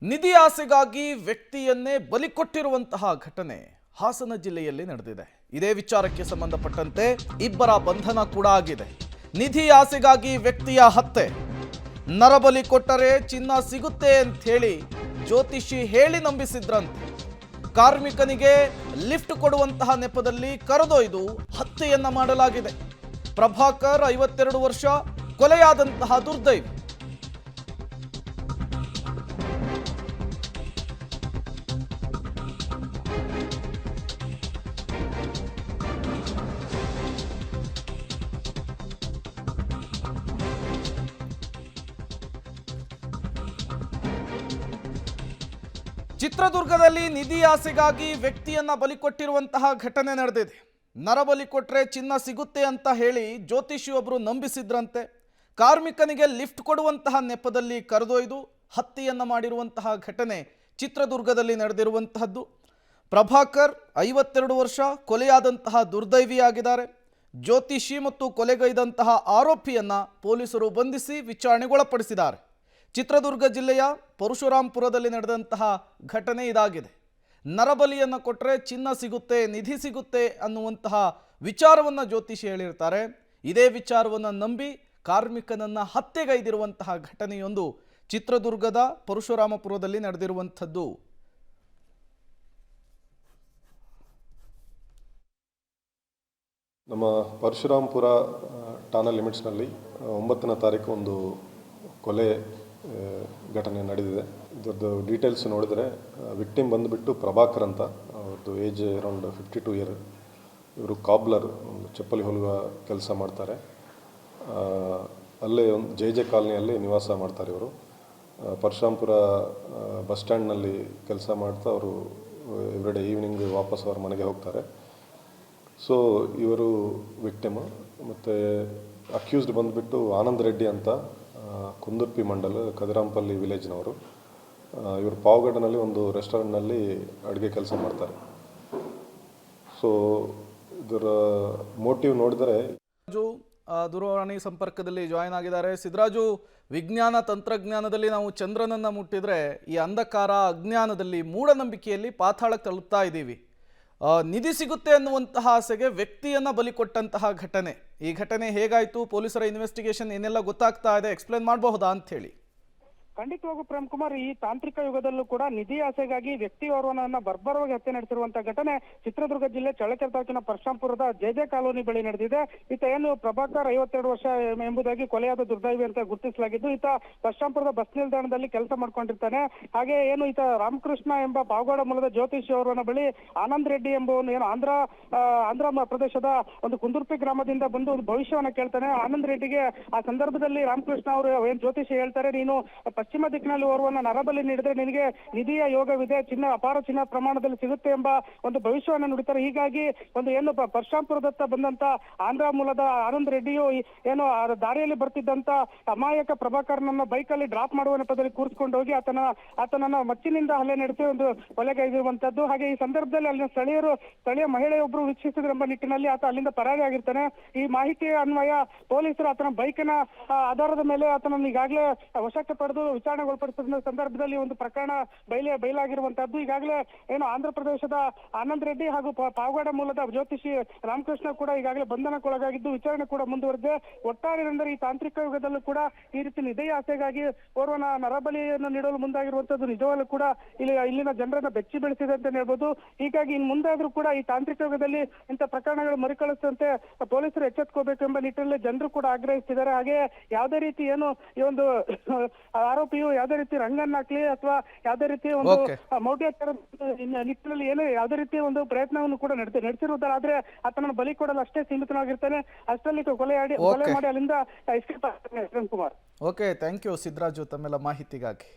ನಿಧಿ ಆಸೆಗಾಗಿ ವ್ಯಕ್ತಿಯನ್ನೇ ಬಲಿ ಕೊಟ್ಟಿರುವಂತಹ ಘಟನೆ ಹಾಸನ ಜಿಲ್ಲೆಯಲ್ಲಿ ನಡೆದಿದೆ. ಇದೇ ವಿಚಾರಕ್ಕೆ ಸಂಬಂಧಪಟ್ಟಂತೆ ಇಬ್ಬರ ಬಂಧನ ಕೂಡ ಆಗಿದೆ. ನಿಧಿ ಆಸೆಗಾಗಿ ವ್ಯಕ್ತಿಯ ಹತ್ಯೆ, ನರಬಲಿ ಕೊಟ್ಟರೆ ಚಿನ್ನ ಸಿಗುತ್ತೆ ಅಂತ ಹೇಳಿ ಜ್ಯೋತಿಷಿ ಹೇಳಿ ನಂಬಿಸಿದ್ರಂತೆ. ಕಾರ್ಮಿಕನಿಗೆ ಲಿಫ್ಟ್ ಕೊಡುವಂತಹ ನೆಪದಲ್ಲಿ ಕರೆದೊಯ್ದು ಹತ್ಯೆಯನ್ನ ಮಾಡಲಾಗಿದೆ. ಪ್ರಭಾಕರ್ 52 ವರ್ಷ ಕೊಲೆಯಾದಂತಹ ದುರ್ದೈವಿ. ಚಿತ್ರದುರ್ಗದಲ್ಲಿ ನಿಧಿ ಆಸೆಗಾಗಿ ವ್ಯಕ್ತಿಯನ್ನ ಬಲಿ ಕೊಟ್ಟಿರುವಂತಹ ಘಟನೆ ನಡೆದಿದೆ. ನರಬಲಿ ಕೊಟ್ಟರೆ ಚಿನ್ನ ಸಿಗುತ್ತೆ ಅಂತ ಹೇಳಿ ಜ್ಯೋತಿಷಿಯೊಬ್ಬರು ನಂಬಿಸಿದ್ರಂತೆ. ಕಾರ್ಮಿಕನಿಗೆ ಲಿಫ್ಟ್ ಕೊಡುವಂತಹ ನೆಪದಲ್ಲಿ ಕರೆದೊಯ್ದು ಹತ್ಯೆಯನ್ನ ಮಾಡಿರುವಂತಹ ಘಟನೆ ಚಿತ್ರದುರ್ಗದಲ್ಲಿ ನಡೆದಿರುವಂತಹದ್ದು. ಪ್ರಭಾಕರ್ 52 ವರ್ಷ ಕೊಲೆಯಾದಂತಹ ದುರ್ದೈವಿಯಾಗಿದ್ದಾರೆ. ಜ್ಯೋತಿಷಿ ಮತ್ತು ಕೊಲೆಗೈದಂತಹ ಆರೋಪಿಯನ್ನ ಪೊಲೀಸರು ಬಂಧಿಸಿ ವಿಚಾರಣೆಗೊಳಪಡಿಸಿದ್ದಾರೆ. ಚಿತ್ರದುರ್ಗ ಜಿಲ್ಲೆಯ ಪರಶುರಾಂಪುರದಲ್ಲಿ ನಡೆದಂತಹ ಘಟನೆ ಇದಾಗಿದೆ. ನರಬಲಿಯನ್ನು ಕೊಟ್ಟರೆ ಚಿನ್ನ ಸಿಗುತ್ತೆ, ನಿಧಿ ಸಿಗುತ್ತೆ ಅನ್ನುವಂತಹ ವಿಚಾರವನ್ನು ಜ್ಯೋತಿಷಿ ಹೇಳಿರ್ತಾರೆ. ಇದೇ ವಿಚಾರವನ್ನು ನಂಬಿ ಕಾರ್ಮಿಕನನ್ನು ಹತ್ಯೆಗೈದಿರುವಂತಹ ಘಟನೆಯೊಂದು ಚಿತ್ರದುರ್ಗದ ಪರಶುರಾಮಪುರದಲ್ಲಿ ನಡೆದಿರುವಂಥದ್ದು. ನಮ್ಮ ಪರಶುರಾಂಪುರ ಠಾಣಾ ಲಿಮಿಟ್ಸ್ನಲ್ಲಿ 9ನೇ ತಾರೀಕು ಒಂದು ಕೊಲೆ ಘಟನೆ ನಡೆದಿದೆ. ಇದ್ರದ್ದು ಡೀಟೇಲ್ಸ್ ನೋಡಿದರೆ ವಿಕ್ಟಿಮ್ ಬಂದುಬಿಟ್ಟು ಪ್ರಭಾಕರ್ ಅಂತ, ಅವ್ರದ್ದು ಏಜ್ ಅರೌಂಡ್ 52 ಇಯರ್. ಇವರು ಕಾಬ್ಲರ್, ಒಂದು ಚಪ್ಪಲಿ ಹೊಲಿಯುವ ಕೆಲಸ ಮಾಡ್ತಾರೆ. ಅಲ್ಲೇ ಒಂದು ಜೆ ಕಾಲನಿಯಲ್ಲಿ ನಿವಾಸ ಮಾಡ್ತಾರೆ ಇವರು. ಪರಶುರಾಂಪುರ ಬಸ್ ಸ್ಟ್ಯಾಂಡ್ನಲ್ಲಿ ಕೆಲಸ ಮಾಡ್ತಾ ಅವರು ಎವ್ರಿಡೇ ಈವ್ನಿಂಗ್ ವಾಪಸ್ ಅವ್ರ ಮನೆಗೆ ಹೋಗ್ತಾರೆ. ಸೊ ಇವರು ವಿಕ್ಟಿಮು. ಮತ್ತು ಅಕ್ಯೂಸ್ಡ್ ಬಂದುಬಿಟ್ಟು ಆನಂದ್ ರೆಡ್ಡಿ ಅಂತ, ಕುಂದುರ್ಪಿ ಮಂಡಲ, ಕದಿರಾಂಪಲ್ಲಿ ವಿಲೇಜ್ನವರು. ಇವರು ಪಾವಗಡನಲ್ಲಿ ಒಂದು ರೆಸ್ಟೋರೆಂಟ್ನಲ್ಲಿ ಅಡುಗೆ ಕೆಲಸ ಮಾಡ್ತಾರೆ. ಸೊ ಇದರ ಮೋಟಿವ್ ನೋಡಿದರೆ ದೂರವಾಣಿ ಸಂಪರ್ಕದಲ್ಲಿ ಜಾಯಿನ್ ಆಗಿದ್ದಾರೆ. ಸಿದ್ದರಾಜು, ವಿಜ್ಞಾನ ತಂತ್ರಜ್ಞಾನದಲ್ಲಿ ನಾವು ಚಂದ್ರನನ್ನು ಮುಟ್ಟಿದ್ರೆ ಈ ಅಂಧಕಾರ ಅಜ್ಞಾನದಲ್ಲಿ ಮೂಢನಂಬಿಕೆಯಲ್ಲಿ ಪಾತಾಳಕ್ಕೆ ತಲುಪ್ತಾ ಇದ್ದೀವಿ. ನಿಧಿ ಸಿಗುತ್ತೆ ಅನ್ನುವಂತಹ ಆಸೆಗೆ ವ್ಯಕ್ತಿಯನ್ನ ಬಲಿ ಕೊಟ್ಟಂತಹ ಘಟನೆ. ಈ ಘಟನೆ ಹೇಗಾಯಿತು, ಪೊಲೀಸರ ಇನ್ವೆಸ್ಟಿಗೇಷನ್ ಏನೆಲ್ಲ ಗೊತ್ತಾಗ್ತಾ ಇದೆ, ಎಕ್ಸ್ಪ್ಲೇನ್ ಮಾಡಬಹುದಾ ಅಂತ ಹೇಳಿ? ಖಂಡಿತವಾಗೂ ಪ್ರೇಮ್ ಕುಮಾರ್, ಈ ತಾಂತ್ರಿಕ ಯುಗದಲ್ಲೂ ಕೂಡ ನಿಧಿ ಆಸೆಗಾಗಿ ವ್ಯಕ್ತಿಯೋರ್ವನನ್ನ ಬರ್ಬರವಾಗಿ ಹತ್ಯೆ ನಡೆಸಿರುವಂತಹ ಘಟನೆ ಚಿತ್ರದುರ್ಗ ಜಿಲ್ಲೆ ಚಳ್ಳಕೆರೆ ತಾಲೂಕಿನ ಪರಶುರಾಂಪುರದ ಜೆ ಕಾಲೋನಿ ಬಳಿ ನಡೆದಿದೆ. ಈತ ಏನು ಪ್ರಭಾಕರ್ 52 ವರ್ಷ ಎಂಬುದಾಗಿ ಕೊಲೆಯಾದ ದುರ್ದೈವಿ ಅಂತ ಗುರುತಿಸಲಾಗಿದ್ದು, ಈತ ಪರಶುರಾಂಪುರದ ಬಸ್ ನಿಲ್ದಾಣದಲ್ಲಿ ಕೆಲಸ ಮಾಡ್ಕೊಂಡಿರ್ತಾನೆ. ಹಾಗೆ ಏನು ಈತ ರಾಮಕೃಷ್ಣ ಎಂಬ ಪಾವಗಡ ಮೂಲದ ಜ್ಯೋತಿಷಿ ಅವರನ್ನ ಬಳಿ ಆನಂದ್ ರೆಡ್ಡಿ ಎಂಬುವನು ಏನು ಆಂಧ್ರ ಪ್ರದೇಶದ ಒಂದು ಕುಂದುರ್ಪಿ ಗ್ರಾಮದಿಂದ ಬಂದು ಒಂದು ಭವಿಷ್ಯವನ್ನ ಕೇಳ್ತಾನೆ. ಆನಂದ್ ರೆಡ್ಡಿಗೆ ಆ ಸಂದರ್ಭದಲ್ಲಿ ರಾಮಕೃಷ್ಣ ಅವರು ಏನ್ ಜ್ಯೋತಿಷಿ ಹೇಳ್ತಾರೆ, ನೀನು ಪಶ್ಚಿಮ ದಿಕ್ಕಿನಲ್ಲಿ ಓರ್ವನ್ನ ನರಬಲಿ ನೀಡಿದ್ರೆ ನಿನಗೆ ನಿಧಿಯ ಯೋಗವಿದೆ, ಅಪಾರ ಚಿನ್ನ ಪ್ರಮಾಣದಲ್ಲಿ ಸಿಗುತ್ತೆ ಎಂಬ ಒಂದು ಭವಿಷ್ಯವನ್ನು ನುಡಿತಾರೆ. ಹೀಗಾಗಿ ಒಂದು ಏನು ಪರಶುರಾಂಪುರದತ್ತ ಬಂದಂತ ಆಂಧ್ರ ಮೂಲದ ಆನಂದ್ ರೆಡ್ಡಿಯು ಏನು ದಾರಿಯಲ್ಲಿ ಬರ್ತಿದ್ದಂತ ಅಮಾಯಕ ಪ್ರಭಾಕರನನ್ನ ಬೈಕಲ್ಲಿ ಡ್ರಾಪ್ ಮಾಡುವ ನೆಪದಲ್ಲಿ ಕೂರಿಸಿಕೊಂಡು ಹೋಗಿ ಆತನನ್ನ ಮಚ್ಚಿನಿಂದ ಹಲ್ಲೆ ನಡೆಸಿ ಒಂದು ಕೊಲೆಗೈದಿರುವಂತದ್ದು. ಹಾಗೆ ಈ ಸಂದರ್ಭದಲ್ಲಿ ಅಲ್ಲಿನ ಸ್ಥಳೀಯ ಮಹಿಳೆಯೊಬ್ಬರು ವೀಕ್ಷಿಸಿದ್ರೆಂಬ ನಿಟ್ಟಿನಲ್ಲಿ ಆತ ಅಲ್ಲಿಂದ ಪರಾರಿಯಾಗಿರ್ತಾನೆ. ಈ ಮಾಹಿತಿಯ ಅನ್ವಯ ಪೊಲೀಸರು ಆತನ ಬೈಕಿನ ಆಧಾರದ ಮೇಲೆ ಆತನನ್ನು ಈಗಾಗಲೇ ವಶಕ್ಕೆ ಪಡೆದು ವಿಚಾರಣೆಗೊಳಪಡಿಸಿದ ಸಂದರ್ಭದಲ್ಲಿ ಒಂದು ಪ್ರಕರಣ ಬಯಲಾಗಿರುವಂತದ್ದು. ಈಗಾಗಲೇ ಏನು ಆಂಧ್ರ ಪ್ರದೇಶದ ಆನಂದ್ ರೆಡ್ಡಿ ಹಾಗೂ ಪಾವಗಡ ಮೂಲದ ಜ್ಯೋತಿಷಿ ರಾಮಕೃಷ್ಣ ಕೂಡ ಈಗಾಗಲೇ ಬಂಧನಕ್ಕೊಳಗಾಗಿದ್ದು ವಿಚಾರಣೆ ಕೂಡ ಮುಂದುವರೆದಿದೆ. ಒಟ್ಟಾರೆಂದರೆ ಈ ತಾಂತ್ರಿಕ ಯುಗದಲ್ಲೂ ಕೂಡ ಈ ರೀತಿ ನಿಧಿ ಆಸೆಗಾಗಿ ಓರ್ವನ ನರಬಲಿಯನ್ನು ನೀಡಲು ಮುಂದಾಗಿರುವಂತದ್ದು ನಿಜವಾಗ್ಲೂ ಕೂಡ ಇಲ್ಲಿನ ಜನರನ್ನ ಬೆಚ್ಚಿ ಬೆಳೆಸಿದೆ ಅಂತ ಹೇಳ್ಬೋದು. ಹೀಗಾಗಿ ಇನ್ನು ಮುಂದಾದ್ರೂ ಕೂಡ ಈ ತಾಂತ್ರಿಕ ಯುಗದಲ್ಲಿ ಇಂಥ ಪ್ರಕರಣಗಳು ಮರುಕಳಿಸದಂತೆ ಪೊಲೀಸರು ಎಚ್ಚೆತ್ಕೋಬೇಕೆಂಬ ನಿಟ್ಟಿನಲ್ಲಿ ಜನರು ಕೂಡ ಆಗ್ರಹಿಸ್ತಿದ್ದಾರೆ. ಹಾಗೆ ಯಾವುದೇ ರೀತಿ ಏನು ಈ ಒಂದು ಆರೋಪಿಯು ಯಾವುದೇ ರೀತಿ ರಂಗನ್ನಾಕ್ಲಿ ಅಥವಾ ಯಾವುದೇ ರೀತಿ ಒಂದು ಮೌಢ್ಯಾಚಾರ ನಿಟ್ಟಿನಲ್ಲಿ ಏನು ಯಾವುದೇ ರೀತಿಯ ಒಂದು ಪ್ರಯತ್ನವನ್ನು ಕೂಡ ನಡೆಸಿರುವುದಾದ್ರೆ ಆತನನ್ನು ಬಲಿ ಕೊಡಲು ಅಷ್ಟೇ ಸೀಮಿತವಾಗಿರ್ತಾನೆ. ಅಷ್ಟರಲ್ಲಿ ಕೊಲೆ ಮಾಡಿ ಅಲ್ಲಿಂದ ಎಸ್ಕೇಪ್ ಆಗ್ತಾನೆ. Kumar, okay, thank you Siddaraju ತಮ್ಮೆಲ್ಲ ಮಾಹಿತಿಗಾಗಿ.